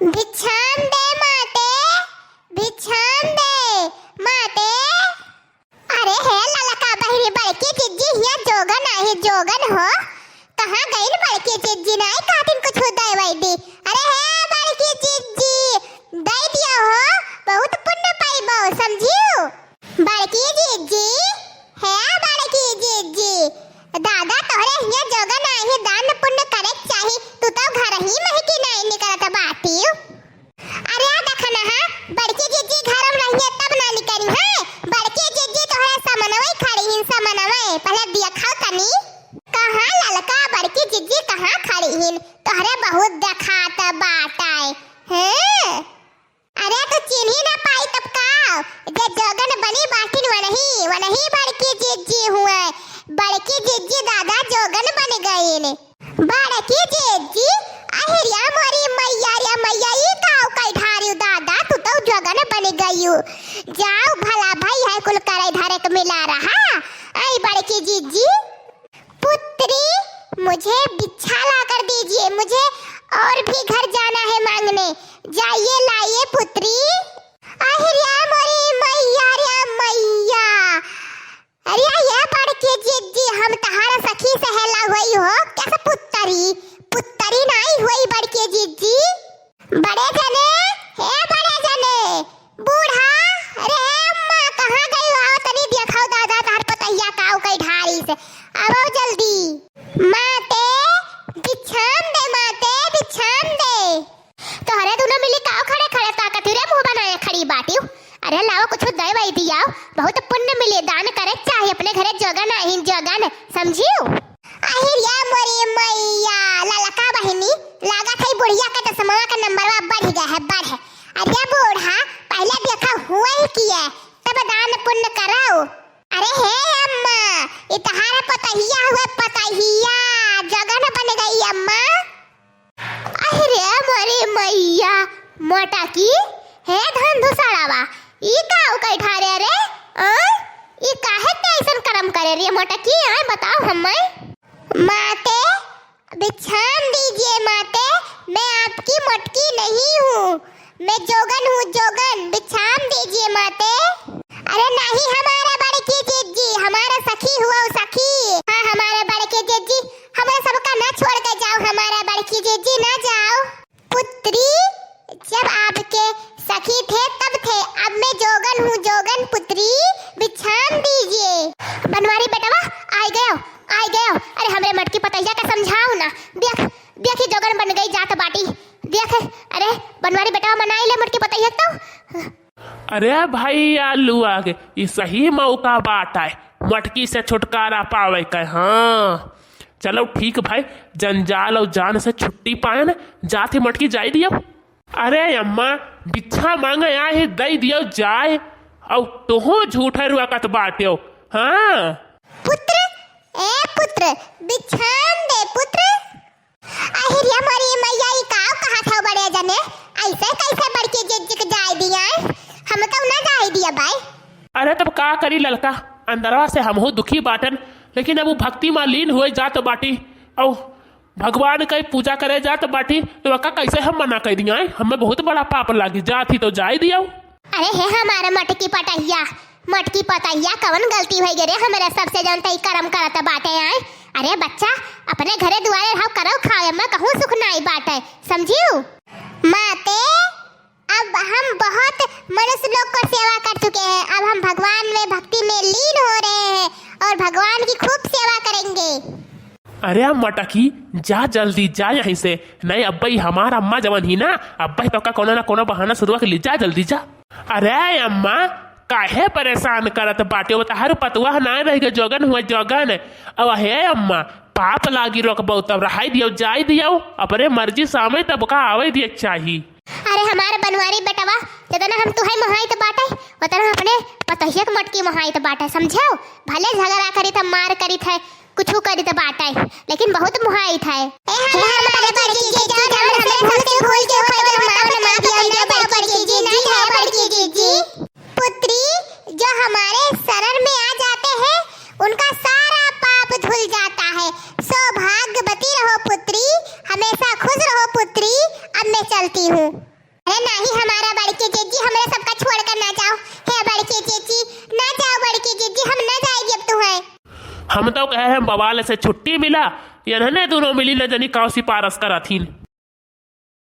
भिक्षाम दे माते, भिक्षाम दे माते। अरे हे ललका बहिनी बड़की जिज्जी हिया जोगन आहे जोगन हो। कहाँ गई बड़की जिज्जी नाई कातिन कुछ दे वई दी। अरे हे बड़की जिज्जी दे दिया हो बहुत पुण्य पाइबो समझियो। बड़की जिज्जी हे बड़की जिज्जी दादा तोहरे हिया जोगन आहे दान पुण्य करे चाही तू तो घर ही में की नहीं निकलत बाटी। अरे आ देखा ना हां बड़की जिज्जी घर में रहिए तब ना निकली है। बड़की जिज्जी तोहरे समनवई खड़ी हिन समनवई पहले दिया खाओ तनी। कहां ललका बड़की जिज्जी कहां खड़ी हिन तोहरे बहुत देखात बाटाए हैं। अरे तू चिन्ही ना पाई तब का जे जोगन बनी बाटिन वनही बड़की जिज्जी हुए। बड़की जिज्जी दादा जोगन बन गई ने। बड़की जिज्जी अहिरिया मोरी मैया रे मैया ई काऊ कई ढारियो दादा तू तो जोगन बन गईयो। जाओ भला भाई है कुल करे धरे के मिला रहा। आई बड़की जिज्जी पुत्री मुझे बिच्छा ला कर दीजिए मुझे और भी घर जाना है मांगने। जाइए लाइए पुत्री। अहिरिया मोरी मैया रे मैया। अरे ये बड़की जिज्जी हम तहारा सखी सहेला हुई हो कैसे पुत्री नहीं हुई बड़की जिज्जी। बड़े जने हे बड़े जने बूढ़ा अरे अम्मा कहां गई हो तनी दिखाओ दादा तार पतैया काऊ कई ढारी से आओ जल्दी। माते बिछाम दे माते बिछाम दे। तोहरे दोनों मिली काऊ खड़े खड़े ताकत रे मुंह बनाए खड़ी बाटियो। अरे लाओ कुछ दे वई दिया बहुत पुण्य मिले दान करे चाहे अपने घरे जोगन आहिन जोगन समझियो। अहिरिया मोरी मैया ललका बहिनी लागत है बुढ़िया का दसमां का नंबरवा बढ़ गया है बढ़। अरे बूढ़ा पहले देखा हुआ ही किया तब दान पुण्य कराओ। अरे हे अम्मा इतहारा पतहिया हुए पतहिया जोगन बन गई अम्मा। अहिरिया मोरी मैया मोटा की हे धन धुसड़ावा ई काऊ कई ठारे रे ई काहे कैसन कर्म करे रे मोटा की आए बताओ हमें। माते बिछाम दीजिए माते मैं आपकी मटकी नहीं हूँ मैं जोगन हूँ जोगन बिछाम दीजिए माते। अरे नहीं हमारे बड़की जिज्जी हमारा सखी हुआ सखी। हाँ हमारे बड़की जिज्जी हमें सबका ना छोड़ के जाओ हमारे बड़की जिज्जी ना जाओ। पुत्री जब आपके सखी थे तब थे अब मैं जोगन हूँ जोगन पुत्री बिछाम दीजिए। बनवारी बेटवा आ गयो। अरे हमरे मटकी पतैया का समझाओ ना देख देखी जोगन बन गई जात बाटी देख। अरे बनवारी बेटवा मनाई ले मटकी पतैया तो। अरे भाई आलू आगे ये सही मौका बात है मटकी से छुटकारा पावे का। हाँ चलो ठीक भाई जंजाल और जान से छुट्टी पाए ना जाते मटकी जाई दियो। अरे अम्मा बिच्छा मांगे आए दई दियो जाए और तुहो झूठे रुआ कत बाटियो। हाँ पुत्र ए पुत्र बिछाम दे पुत्र। अहिरिया मोरी मैया ई काऊ कहा था बड़े जने ऐसे कैसे बड़की जिज्जी के जाय दिया हम तो ना जाय दिया भाई। अरे तब का करी ललका अंदरवा से हम हो दुखी बाटन लेकिन अब वो भक्ति में लीन हुए जात बाटी और भगवान की पूजा करे जात बाटी तो का कैसे हम मना कर दिया हमें बहुत बड़ा पाप लागी जाती तो जाय दिया। अरे हे हमारे मटकी पतैया कवन गलती हो गई रे हमारे सबसे जानते ही कर्म करत बाटे आए। अरे बच्चा अपने घरे दुआरे रहो करो खाए मैं कहूँ सुख नहीं बाटे समझियो। माते अब हम बहुत मनुष्य लोग को सेवा कर चुके हैं अब हम भगवान में भक्ति में लीन हो रहे हैं और भगवान की खूब सेवा करेंगे। अरे मटकी जा जल्दी जा यहीं से नहीं अब्बई हमारा अम्मा जवन ही ना अब्बई तो का कोनो ना कोनो बहाना शुरू कर ली जा जल्दी जा। अरे अम्मा काहे परेशान करत बाटे बता हर पतवा ना रह गए जोगन हुआ जोगन अब हे अम्मा पाप लागी रोकबो तब रहाई दियो जाय दियो अपने मर्जी सामने तब का आवे दिए चाहिए। अरे हमारे बनवारी बेटवा जतना हम तुहाई मोहाइत बाटे उतना अपने पतहिया के मटकी मोहाइत बाटे समझो। भले झगड़ा करी था मार करी था कुछ करी तो बाटे लेकिन बहुत मोहाइत है। हमारे बड़की जिज्जी हमरे सबसे भूल के ऊपर मार मार दिया ना बड़की जिज्जी है बड़की जिज्जी। पुत्री जो हमारे शरण में आ जाते हैं उनका सारा पाप धुल जाता है। सौभाग्यवती रहो पुत्री हमेशा खुश रहो पुत्री अब मैं चलती हूँ। है नहीं हमारा बड़की जीजी, हमरे सबका छोड़ कर ना जाओ। हे बड़की जीजी ना जाओ, बड़की जीजी हम ना जाएगी अब तुम्हें। हम तो कहे हैं बवाल से छुट्टी मिला, इन्होंने दोनों मिली न जनी कौसी पारस करथिन।